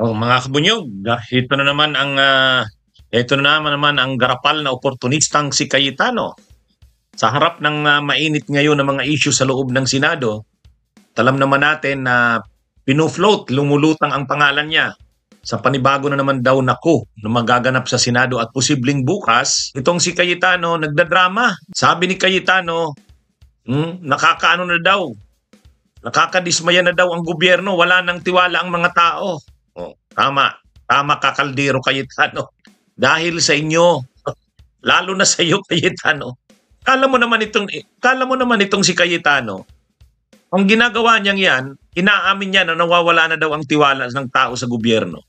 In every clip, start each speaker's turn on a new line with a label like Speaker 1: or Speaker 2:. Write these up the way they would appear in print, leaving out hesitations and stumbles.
Speaker 1: Oh, mga kabunyog, ito na naman ang garapal na oportunistang si Cayetano. Sa harap ng mainit ngayon na mga issue sa loob ng Senado, alam naman natin na pinufloat, lumulutang ang pangalan niya sa panibago na naman daw na coup na magaganap sa Senado at posibleng bukas, itong si Cayetano nagdadrama. Sabi ni Cayetano, nakakaano na daw, nakakadismaya na daw ang gobyerno, wala nang tiwala ang mga tao. Oh, tama ka Kaldero Cayetano. Dahil sa inyo, lalo na sa iyo Cayetano. Kala mo naman itong si Cayetano, ang ginagawa niyang yan, inaamin niya na nawawala na daw ang tiwala ng tao sa gobyerno.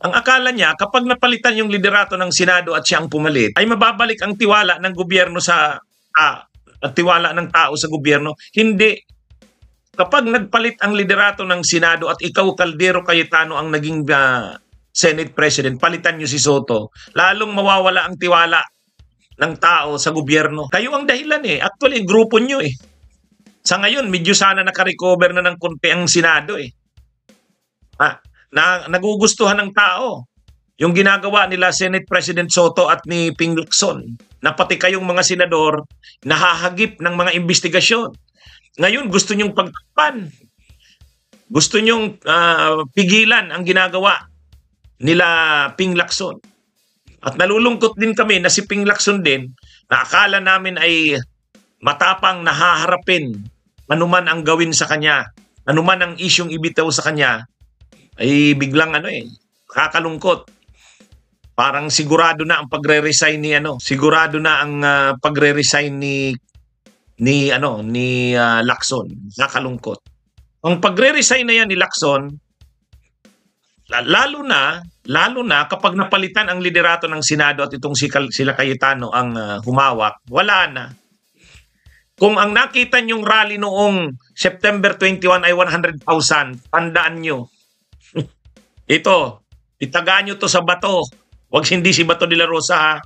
Speaker 1: Ang akala niya, kapag napalitan yung liderato ng Senado at siya ang pumalit, ay mababalik ang tiwala ng gobyerno at tiwala ng tao sa gobyerno. Hindi. Kapag nagpalit ang liderato ng Senado at ikaw, Caldero Cayetano, ang naging Senate President, palitan niyo si Soto, lalong mawawala ang tiwala ng tao sa gobyerno. Kayo ang dahilan eh. Actually, grupo niyo eh. Sa ngayon, medyo sana nakarecover na ng konti ang Senado eh. Nagugustuhan ng tao yung ginagawa nila Senate President Soto at ni Ping Lacson, na pati kayong mga senador nahahagip ng mga investigasyon. Ngayon, gusto nyong pagtakpan. Gusto nyong pigilan ang ginagawa nila Ping Lacson. At nalulungkot din kami na si Ping Lacson din, na akala namin ay matapang na haharapin anuman ang gawin sa kanya, anuman ang isyong ibitaw sa kanya, ay biglang kakalungkot. Parang sigurado na ang pagre-resign ni Lacson. Nakalungkot. Ang pagre-resign na yan ni Lacson, lalo na kapag napalitan ang liderato ng Senado at itong sila Cayetano ang humawak, wala na. Kung ang nakita niyong rally noong September 21 ay 100,000, tandaan nyo. Ito, itagaan nyo to sa Bato. Huwag hindi si Bato de la Rosa ha.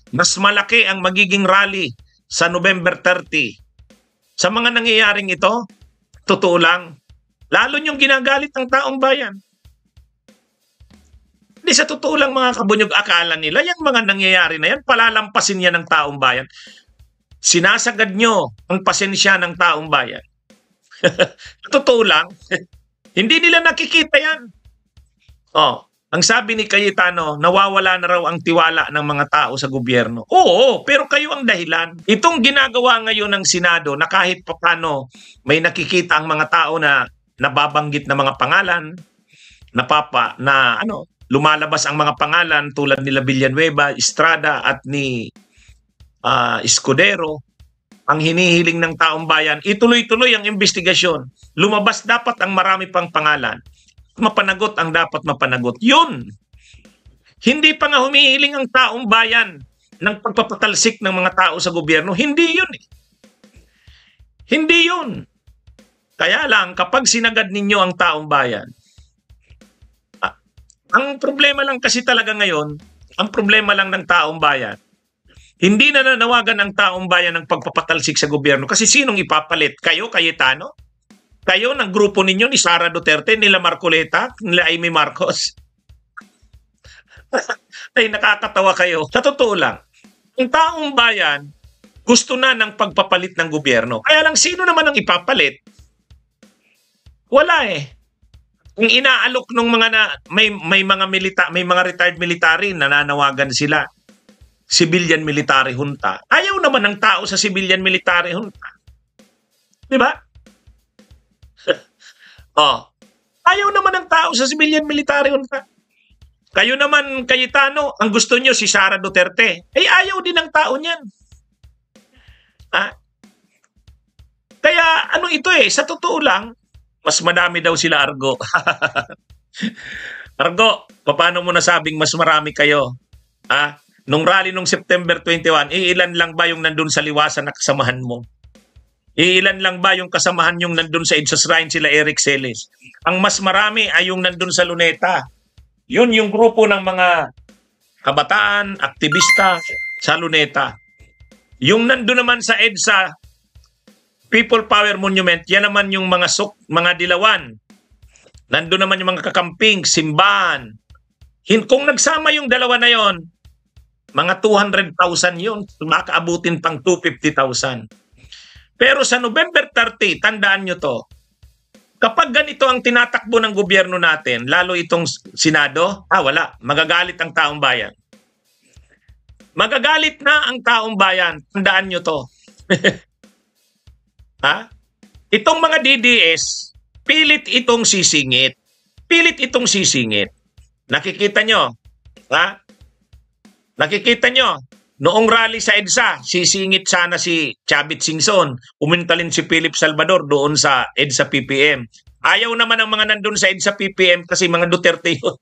Speaker 1: Mas malaki ang magiging rally sa November 30. Sa mga nangyayaring ito, totoo lang, lalo niyong ginagalit ang taong bayan. Hindi, sa totoo lang mga kabunyog, akala nila yung mga nangyayari na yan, palalampasin yan ng taong bayan. Sinasagad nyo ang pasensya ng taong bayan. Totoo lang, hindi nila nakikita yan. Ang sabi ni Cayetano, nawawala na raw ang tiwala ng mga tao sa gobyerno. Oo, pero kayo ang dahilan. Itong ginagawa ngayon ng Senado na kahit paano may nakikita ang mga tao na nababanggit na mga pangalan, lumalabas ang mga pangalan tulad nila Villanueva, Estrada at ni Escudero, ang hinihiling ng taong bayan, ituloy-tuloy ang investigasyon. Lumabas dapat ang marami pang pangalan. Mapanagot ang dapat mapanagot. Yun. Hindi pa nga humihiling ang taong bayan ng pagpapatalsik ng mga tao sa gobyerno. Hindi yun eh. Hindi yun. Kaya lang, kapag sinagad ninyo ang taong bayan, ang problema lang kasi talaga ngayon, ang problema lang ng taong bayan, hindi na nanawagan ang taong bayan ng pagpapatalsik sa gobyerno. Kasi sinong ipapalit? Kayo, Cayetano? Kayo ng grupo ninyo ni Sara Duterte, nila Marcoleta, nila Amy Marcos? Ay, nakakatawa kayo. Sa totoo lang, ang taong bayan gusto na ng pagpapalit ng gobyerno. Kaya lang, sino naman ang ipapalit? Wala eh. Kung inaalok ng may mga retired military, nananawagan sila. Civilian military junta. Ayaw naman ng tao sa civilian military junta. Di ba? Ayaw naman ng tao sa civilian military junta. Kayo naman, Cayetano, ang gusto nyo si Sara Duterte. Ayaw din ng tao niyan. Kaya ito sa totoo lang, mas madami daw sila, Argo. Argo, paano mo nasabing mas marami kayo? Nung rally nung September 21, ilan lang ba yung nandun sa liwasan na kasamahan mo? Ilan lang ba yung kasamahan yung nandun sa EDSA Shrine, sila Eric Celes? Ang mas marami ay yung nandun sa Luneta. Yun yung grupo ng mga kabataan, aktivista sa Luneta. Yung nandun naman sa EDSA, People Power Monument, yan naman yung mga dilawan. Nandun naman yung mga kakamping, simbahan. Kung nagsama yung dalawa na yon, mga 200,000 yun, makaabutin pang 250,000. Pero sa November 30, tandaan nyo to, kapag ganito ang tinatakbo ng gobyerno natin, lalo itong Senado, wala, magagalit ang taong bayan. Magagalit na ang taong bayan, tandaan nyo to. Ha? Itong mga DDS, pilit itong sisingit. Pilit itong sisingit. Nakikita nyo? Ha? Nakikita nyo? Noong rally sa EDSA, sisingit sana si Chavit Singson. Umintalin si Philip Salvador doon sa EDSA PPM. Ayaw naman ang mga nandun sa EDSA PPM kasi mga Duterte yun.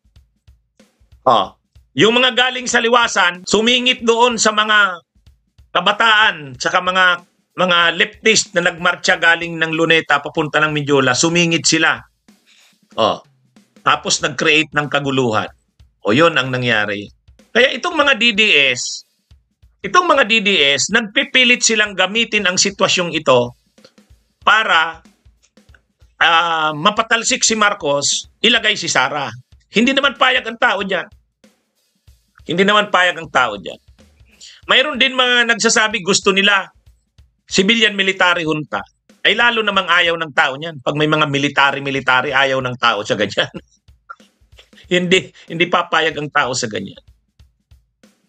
Speaker 1: Yung mga galing sa liwasan, sumingit doon sa mga kabataan, saka mga leftist na nagmarcha galing ng Luneta papunta ng Mindiola, sumingit sila. Tapos nag-create ng kaguluhan. Yun ang nangyari. Kaya itong mga DDS, nagpipilit silang gamitin ang sitwasyong ito para mapatalsik si Marcos, ilagay si Sara. Hindi naman payag ang tao dyan. Mayroon din mga nagsasabi gusto nila civilian military junta. Ay lalo namang ayaw ng tao niyan. Pag may mga military, ayaw ng tao sa ganyan. hindi papayag ang tao sa ganyan.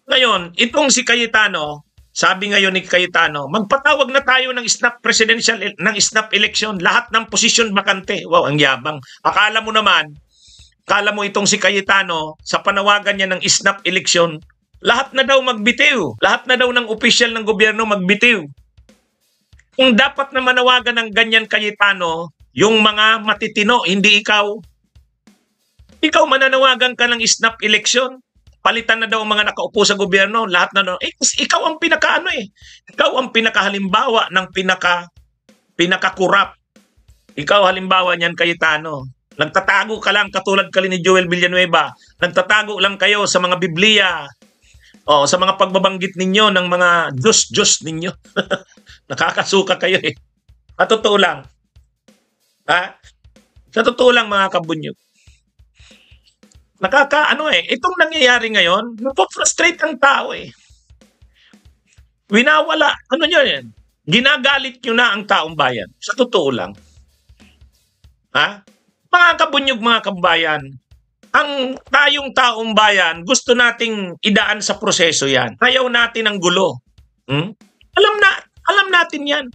Speaker 1: Ngayon, itong si Cayetano, sabi ngayon ni Cayetano, magpatawag na tayo ng snap election, lahat ng posisyon bakante. Wow, ang yabang. Akala mo itong si Cayetano, sa panawagan niya ng snap election, lahat na daw magbitiw. Lahat na daw ng opisyal ng gobyerno magbitiw. Kung dapat na manawagan ng ganyan Cayetano, yung mga matitino, hindi ikaw. Ikaw mananawagan ka ng snap election. Palitan na daw ang mga nakaupo sa gobyerno, lahat na daw. Ikaw ang pinakaano eh. Ikaw ang pinakahalimbawa ng pinakakurap. Ikaw halimbawa niyan Cayetano. Nagtatago ka lang katulad ka ni Joel Villanueva. Nagtatago lang kayo sa mga Biblia. Sa mga pagbabanggit ninyo ng mga Diyos ninyo. Nakakasuka kayo eh. Sa totoo lang. Sa totoo lang mga kabunyog. Itong nangyayari ngayon, napofrustrate ang tao eh. Winawala, nyo yan? Ginagalit nyo na ang taong bayan. Sa totoo lang. Mga kabunyog, mga kabayan, ang tayong taong bayan, gusto nating idaan sa proseso yan. Ayaw natin ang gulo. Alam natin yan.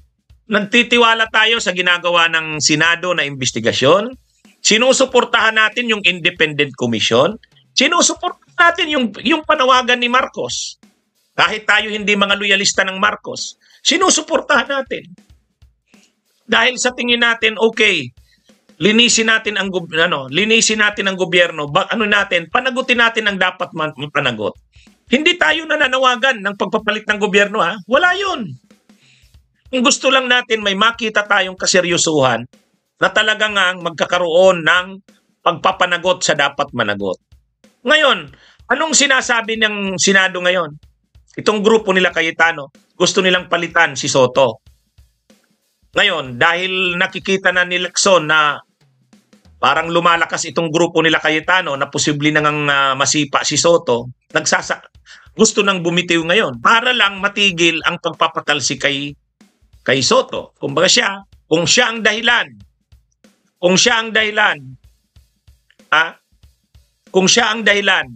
Speaker 1: Nagtitiwala tayo sa ginagawa ng Senado na investigasyon. Sinusuportahan natin yung independent commission. Sinusuportahan natin yung panawagan ni Marcos. Kahit tayo hindi mga loyalista ng Marcos, sinusuportahan natin. Dahil sa tingin natin, okay, linisin natin ang gobyerno. Panagutin natin ang dapat mapanagot. Hindi tayo nananawagan ng pagpapalit ng gobyerno, Wala yun. Kung gusto lang natin may makita tayong kaseryosuhan na talagang magkakaroon ng pagpapanagot sa dapat managot. Ngayon, anong sinasabi ng Senado ngayon? Itong grupo nila Cayetano, gusto nilang palitan si Soto. Ngayon, dahil nakikita na ni Lacson na parang lumalakas itong grupo nila Cayetano na posible nang masipa si Soto, gusto nang bumitiw ngayon para lang matigil ang pagpapatalsi kay Soto. Kung siya ang dahilan,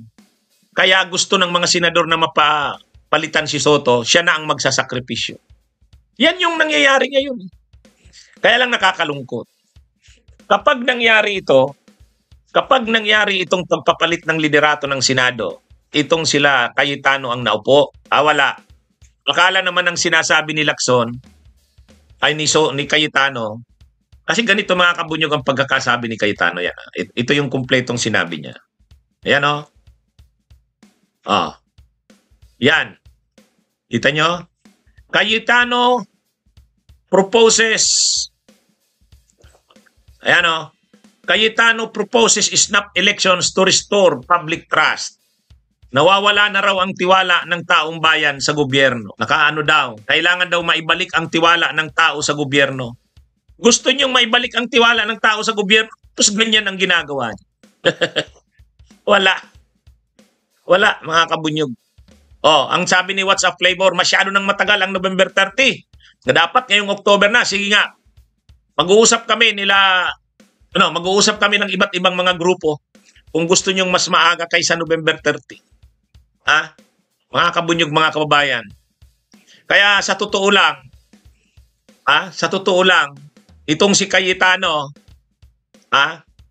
Speaker 1: kaya gusto ng mga senador na mapalitan si Soto, siya na ang magsasakripisyo. Yan yung nangyayari ngayon. Kaya lang nakakalungkot. Kapag nangyari itong pagpapalit ng liderato ng Senado, itong sila Cayetano ang naupo, wala. Akala naman ang sinasabi ni Lacson, ni Cayetano, kasi ganito mga kabunyog ang pagkakasabi ni Cayetano. Yan. Ito yung kumpletong sinabi niya. Ayan Yan. Kita nyo? Cayetano proposes Cayetano proposes snap elections to restore public trust. Nawawala na raw ang tiwala ng taong bayan sa gobyerno. Kailangan daw maibalik ang tiwala ng tao sa gobyerno. Gusto niyong maibalik ang tiwala ng tao sa gobyerno, tapos ganyan ang ginagawa niyo. Wala. Wala, mga kabunyog. Oh, ang sabi ni WhatsApp Flavor, masyado nang matagal ang November 30. Na dapat ngayong October na. Sige nga. Mag-uusap kami mag-uusap kami ng iba't ibang mga grupo kung gusto nyong mas maaga kaysa November 30. Ha? Mga kabunyog, mga kababayan. Kaya sa totoo lang, itong si Cayetano,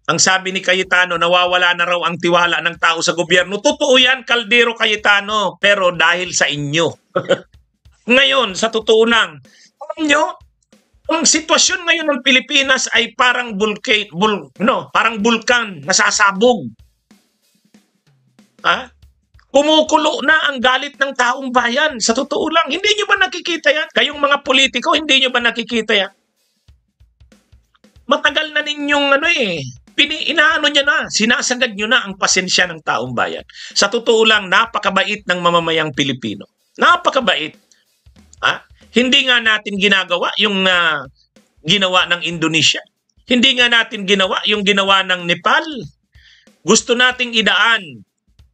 Speaker 1: ang sabi ni Cayetano, nawawala na raw ang tiwala ng tao sa gobyerno. Totoo yan, Kaldero Cayetano, pero dahil sa inyo. Ngayon, sa totoo lang, alam nyo, ang sitwasyon ngayon ng Pilipinas ay parang parang bulkan, nasasabog. Kumukulo na ang galit ng taong bayan. Sa totoo lang, hindi nyo ba nakikita yan? Kayong mga politiko, hindi nyo ba nakikita yan? Matagal na ninyong inaano niya na, sinasagad nyo na ang pasensya ng taong bayan. Sa totoo lang, napakabait ng mamamayang Pilipino. Napakabait. Hindi nga natin ginagawa yung ginawa ng Indonesia. Hindi nga natin ginawa yung ginawa ng Nepal. Gusto nating idaan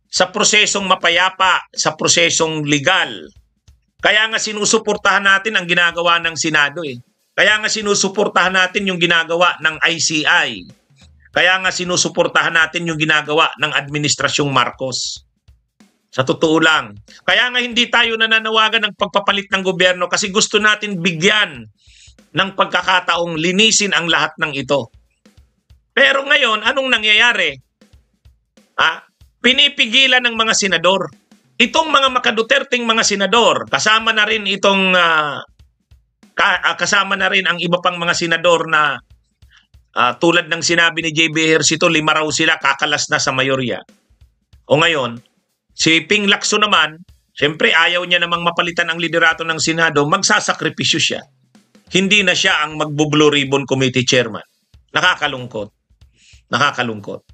Speaker 1: sa prosesong mapayapa, sa prosesong legal. Kaya nga sinusuportahan natin ang ginagawa ng Senado Kaya nga sinusuportahan natin yung ginagawa ng ICI. Kaya nga sinusuportahan natin yung ginagawa ng Administrasyong Marcos. Sa totoo lang. Kaya nga hindi tayo nananawagan ng pagpapalit ng gobyerno kasi gusto natin bigyan ng pagkakataong linisin ang lahat ng ito. Pero ngayon, anong nangyayari? Pinipigilan ng mga senador. Itong mga makaduterting mga senador, kasama na rin ang iba pang mga senador na tulad ng sinabi ni JB Ejercito, 5 raw sila, kakalas na sa mayorya. O ngayon, si Ping Lacson naman, siyempre ayaw niya namang mapalitan ang liderato ng Senado, magsasakripisyo siya. Hindi na siya ang magbo-Blue Ribbon Committee chairman. Nakakalungkot. Nakakalungkot.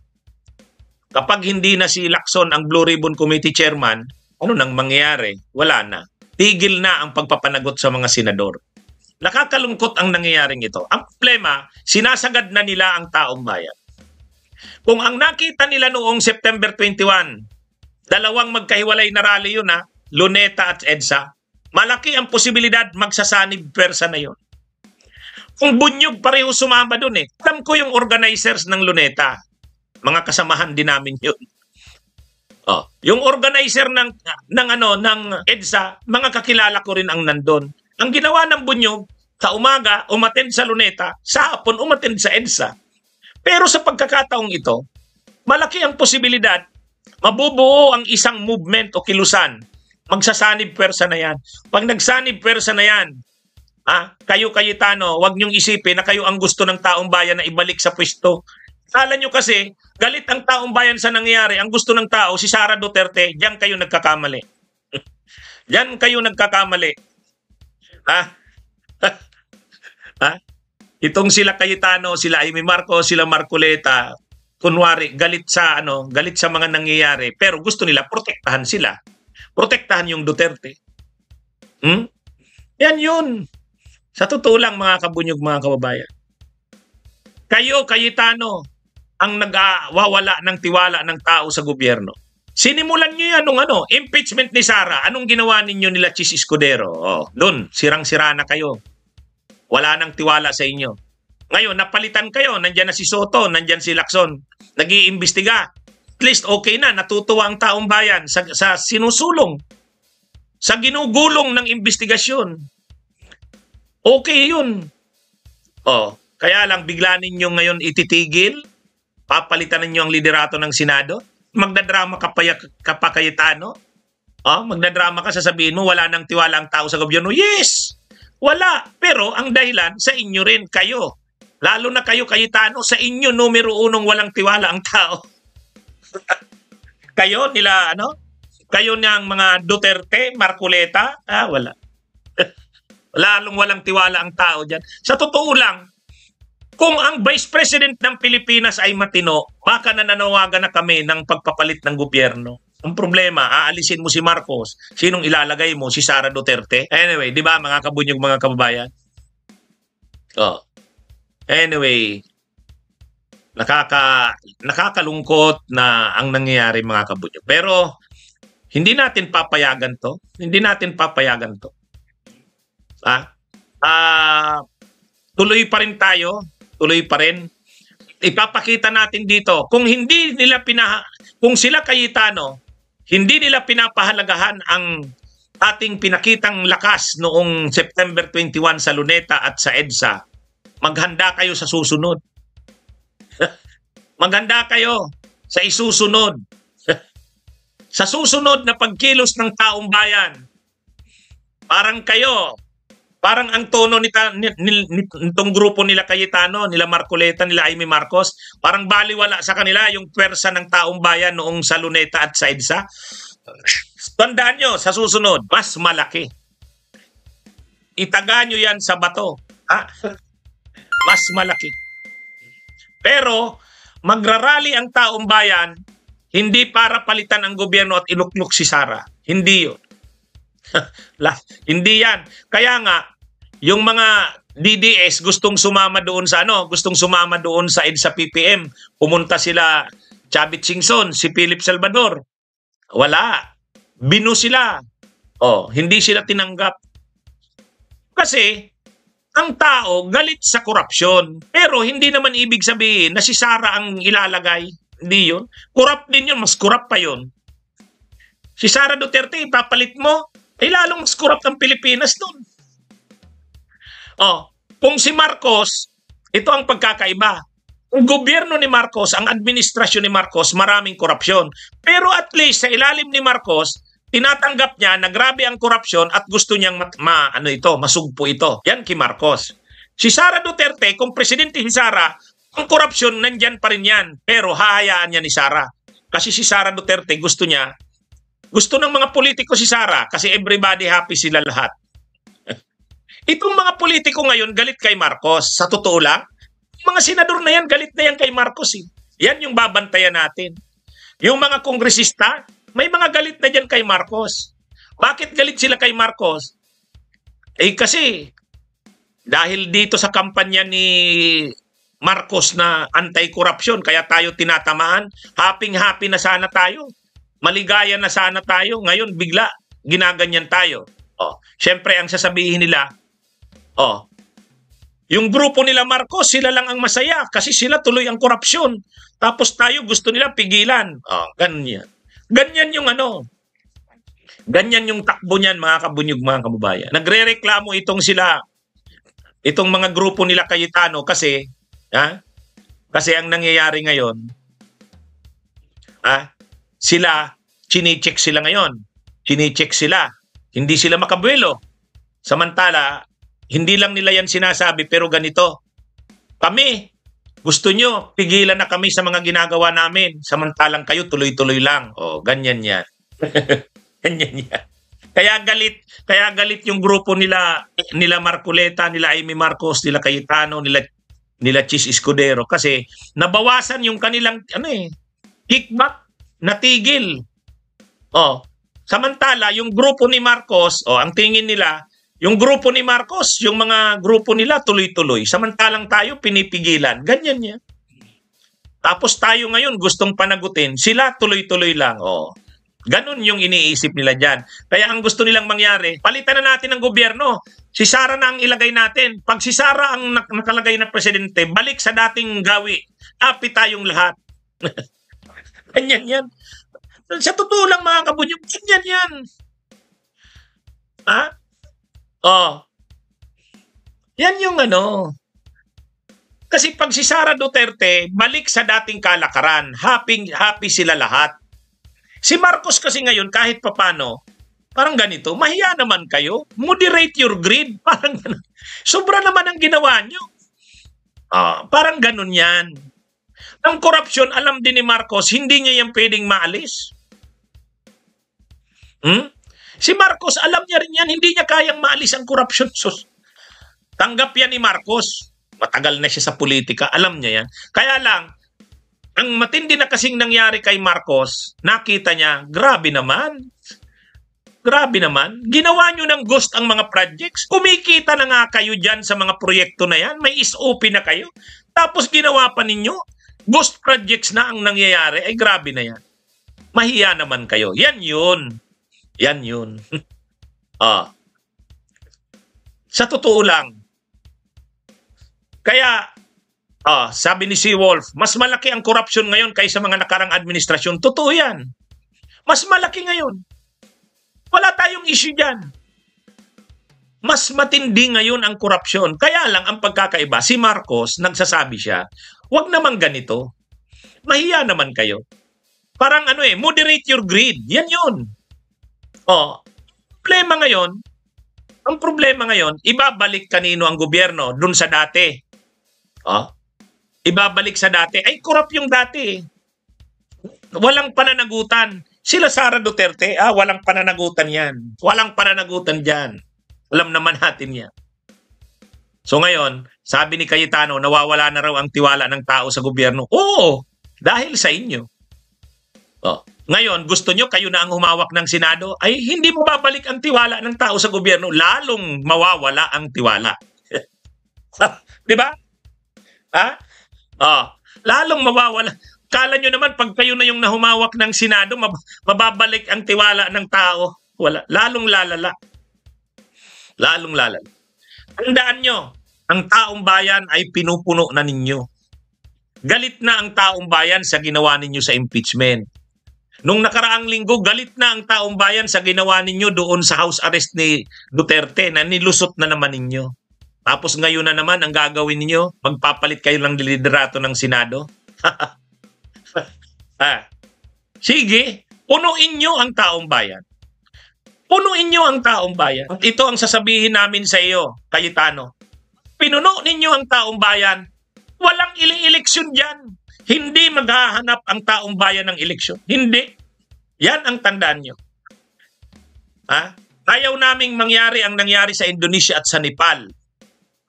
Speaker 1: Kapag hindi na si Lacson ang Blue Ribbon Committee chairman, ano nang mangyayari? Wala na. Tigil na ang pagpapanagot sa mga senador. Nakakalungkot ang nangyayaring ito. Ang problema, sinasagad na nila ang taong bayan. Kung ang nakita nila noong September 21, dalawang magkahiwalay na rally yun Luneta at EDSA, malaki ang posibilidad magsasanib persa na yun. Kung Bunyog pareho sumama dun Alam ko yung organizers ng Luneta. Mga kasamahan din namin yun. Yung organizer ng EDSA, mga kakilala ko rin ang nandun. Ang ginawa ng Bunyog, sa umaga, umattend sa Luneta, sa hapon, umattend sa EDSA. Pero sa pagkakataong ito, malaki ang posibilidad, mabubuo ang isang movement o kilusan. Magsasanib persa na yan. Pag nagsanib persa na yan, kayo Cayetano, huwag niyong isipin na kayo ang gusto ng taong bayan na ibalik sa pwesto. Kala nyo kasi, galit ang taong bayan sa nangyayari. Ang gusto ng tao, si Sara Duterte, diyan kayo nagkakamali. Diyan kayo nagkakamali. Itong sila Cayetano, sila Amy Marcos, sila Marcoleta, kunwari galit sa mga nangyayari, pero gusto nila protektahan sila. Protektahan yung Duterte. Yan yun. Sa totoo lang, mga kabunyog, mga kababayan. Kayo, Cayetano, ang nagwawala ng tiwala ng tao sa gobyerno. Sinimulan nyo yan nung impeachment ni Sara. Anong ginawa ninyo nila Chis Escudero? Doon, sirang-sira na kayo. Wala nang tiwala sa inyo. Ngayon, napalitan kayo. Nandyan na si Soto, nandyan si Lacson. Nag-iimbestiga. At least okay na, natutuwa ang taong bayan sa sinusulong. Sa ginugulong ng investigasyon. Okay yun. Kaya lang bigla ninyo ngayon ititigil. Papalitan ninyo ang liderato ng Senado. Magdadrama ka pa Cayetano? Magdadrama ka, sasabihin mo wala nang tiwala ang tao sa gobyerno. Yes! Wala. Pero ang dahilan sa inyo rin, kayo. Lalo na kayo Cayetano, sa inyo numero 1 walang tiwala ang tao. Kayo nila Kayo niyang mga Duterte, Marcoleta, wala. Lalong walang tiwala ang tao diyan. Sa totoo lang, kung ang Vice President ng Pilipinas ay matino, baka nananawagan na kami ng pagpapalit ng gobyerno. Ang problema, aalisin mo si Marcos. Sinong ilalagay mo? Si Sara Duterte? Anyway, di ba mga kabunyog, mga kababayan? Anyway, nakakalungkot na ang nangyayari mga kabunyo. Pero hindi natin papayagan 'to. Hindi natin papayagan 'to. Ah, ah, tuloy pa rin tayo, tuloy pa rin. Ipapakita natin dito kung sila Cayetano, hindi nila pinapahalagahan ang ating pinakitang lakas noong September 21 sa Luneta at sa EDSA, maghanda kayo sa susunod. Maghanda kayo sa isusunod. Sa susunod na pagkilos ng taong bayan. Parang ang tono nitong grupo nila Cayetano, nila Marcoleta, nila Amy Marcos, parang baliwala sa kanila yung pwersa ng taong bayan noong sa Luneta at sa EDSA. Tandaan nyo, sa susunod, mas malaki. Itaga nyo yan sa bato. Mas malaki. Pero, magrarally ang taong bayan, hindi para palitan ang gobyerno at iluklok si Sara. Hindi yun. Hindi yan. Kaya nga, yung mga DDS gustong sumama doon sa EDSA PPM. Pumunta sila Chavit Singson, si Philip Salvador. Wala. Binu sila. Hindi sila tinanggap. Kasi ang tao galit sa korupsyon. Pero hindi naman ibig sabihin na si Sara ang ilalagay. Hindi yun. Corrupt din yun. Mas corrupt pa yun. Si Sara Duterte, ipapalit mo, lalong mas corrupt ang Pilipinas doon. Kung si Marcos, ito ang pagkakaiba. Ang gobyerno ni Marcos, ang administrasyon ni Marcos, maraming korupsyon. Pero at least sa ilalim ni Marcos, tinatanggap niya na grabe ang korupsyon at gusto niyang masugpo ito. Yan kay Marcos. Si Sara Duterte, kung presidente si Sara, ang korupsyon nandyan pa rin yan. Pero hahayaan niya ni Sara. Kasi si Sara Duterte gusto ng mga politiko si Sara kasi everybody happy sila lahat. Itong mga politiko ngayon galit kay Marcos. Sa totoo lang, mga senador na yan, galit na yan kay Marcos. Yan yung babantayan natin. Yung mga kongresista, may mga galit na dyan kay Marcos. Bakit galit sila kay Marcos? Kasi dahil dito sa kampanya ni Marcos na anti-corruption, kaya tayo tinatamaan. Happy na sana tayo. Maligaya na sana tayo. Ngayon, bigla, ginaganyan tayo. Siyempre, ang sasabihin nila, yung grupo nila Marcos, sila lang ang masaya kasi sila tuloy ang korupsyon. Tapos tayo gusto nila pigilan. Ganyan. Ganyan yung ganyan yung takbo niyan mga kabunyog, mga kababayan. Nagrereklamo itong mga grupo nila Cayetano kasi ang nangyayari ngayon, chine-check sila ngayon. Chine-check sila. Hindi sila makabuelo. Samantala, hindi lang nila yan sinasabi, pero ganito. Kami, gusto nyo, pigilan na kami sa mga ginagawa namin. Samantalang kayo, tuloy-tuloy lang. Ganyan yan. Ganyan yan. Kaya galit yung grupo nila Marcoleta, nila Amy Marcos, nila Cayetano, nila Chis Escudero. Kasi nabawasan yung kanilang, kickback, natigil. Samantala, yung grupo ni Marcos, ang tingin nila, yung grupo ni Marcos, yung mga grupo nila tuloy-tuloy. Samantalang tayo pinipigilan. Ganyan yan. Tapos tayo ngayon gustong panagutin. Sila tuloy-tuloy lang. Ganun yung iniisip nila dyan. Kaya ang gusto nilang mangyari, palitan na natin ang gobyerno. Si Sara na ang ilagay natin. Pag si Sara ang nakalagay na presidente, balik sa dating gawi. Happy tayong lahat. Ganyan yan. Sa totoo lang mga kabunyog, ganyan yan. Yan yung Kasi pag si Sara Duterte, balik sa dating kalakaran. Happy sila lahat. Si Marcos kasi ngayon, kahit papano, parang ganito, mahiya naman kayo. Moderate your greed. Parang ganun. Sobra naman ang ginawa nyo. Parang ganun yan. Ang korupsyon, alam din ni Marcos, hindi niya yan pwedeng maalis. Si Marcos, alam niya rin yan, hindi niya kayang maalis ang korupsyon. Tanggap yan ni Marcos. Matagal na siya sa politika, alam niya yan. Kaya lang, ang matindi na kasing nangyari kay Marcos, nakita niya, grabe naman. Grabe naman. Ginawa nyo ng ghost ang mga projects. Kumikita na nga kayo dyan sa mga proyekto na yan. May SOP na kayo. Tapos ginawa pa ninyo. Ghost projects na ang nangyayari. Ay grabe na yan. Mahiya naman kayo. Yan yun. Yan yun. Sa totoo lang. Kaya, sabi ni Seawolf, mas malaki ang korupsyon ngayon kaysa mga nakarang administrasyon. Totoo yan. Mas malaki ngayon. Wala tayong issue dyan. Mas matindi ngayon ang korupsyon. Kaya lang ang pagkakaiba, si Marcos, nagsasabi siya, wag naman ganito. Mahiya naman kayo. Parang moderate your greed. Yan yun. Ang problema ngayon, ibabalik kanino ang gobyerno dun sa dati. Ibabalik sa dati. Ay, corrupt yung dati. Walang pananagutan. Sila Sara Duterte, walang pananagutan yan. Walang pananagutan dyan. Alam naman natin yan. So ngayon, sabi ni Cayetano, nawawala na raw ang tiwala ng tao sa gobyerno. Oo, dahil sa inyo. Ngayon, gusto nyo kayo na ang humawak ng Senado? Ay, hindi mo babalik ang tiwala ng tao sa gobyerno. Lalong mawawala ang tiwala. Di ba? Lalong mawawala. Kala nyo naman, pag kayo na yung nahumawak ng Senado, mababalik ang tiwala ng tao. Wala. Lalong lalala. Lalong lalala. Tandaan nyo, ang taong bayan ay pinupuno na ninyo. Galit na ang taong bayan sa ginawa ninyo sa impeachment. Nung nakaraang linggo, galit na ang taong bayan sa ginawa ninyo doon sa house arrest ni Duterte na nilusot na naman ninyo. Tapos ngayon na naman, ang gagawin ninyo, magpapalit kayo ng liderato ng Senado. Sige, punuin nyo ang taong bayan. Punuin nyo ang taong bayan. At ito ang sasabihin namin sa iyo, Cayetano. Pinuno ninyo ang taong bayan, walang ili-eleksyon dyan. Hindi maghahanap ang taong bayan ng eleksyon. Hindi. Yan ang tandaan nyo. Ayaw naming mangyari ang nangyari sa Indonesia at sa Nepal.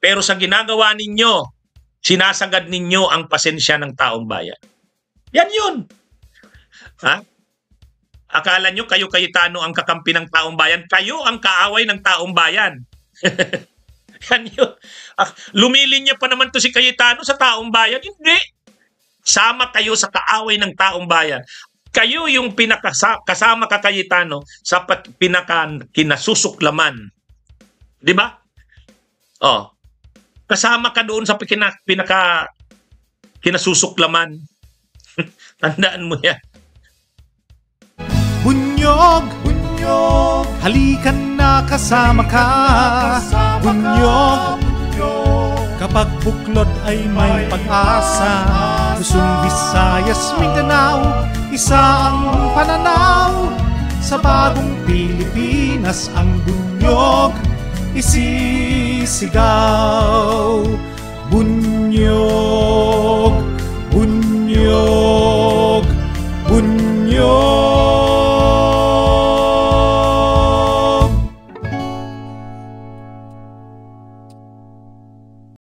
Speaker 1: Pero sa ginagawa ninyo, sinasagad ninyo ang pasensya ng taong bayan. Yan yun. Akala nyo kayo Cayetano ang kakampi ng taong bayan? Kayo ang kaaway ng taong bayan. Yan yun. Lumilinya pa naman to si Cayetano sa taong bayan? Hindi. Sama kayo sa kaaway ng taong bayan. Kayo yung kasama ka Cayetano sa kinasusuklaman. Di ba? Kasama ka doon sa kinasusuklaman. Tandaan mo yan.
Speaker 2: Bunyog, bunyog, halikan na kasama ka. Bunyog, kapag buklod ay may pag-asa. Luzon, Visayas, Mindanao, isa ang pananaw. Sa bagong Pilipinas ang bunyog isisigaw. Bunyog, bunyog, bunyog.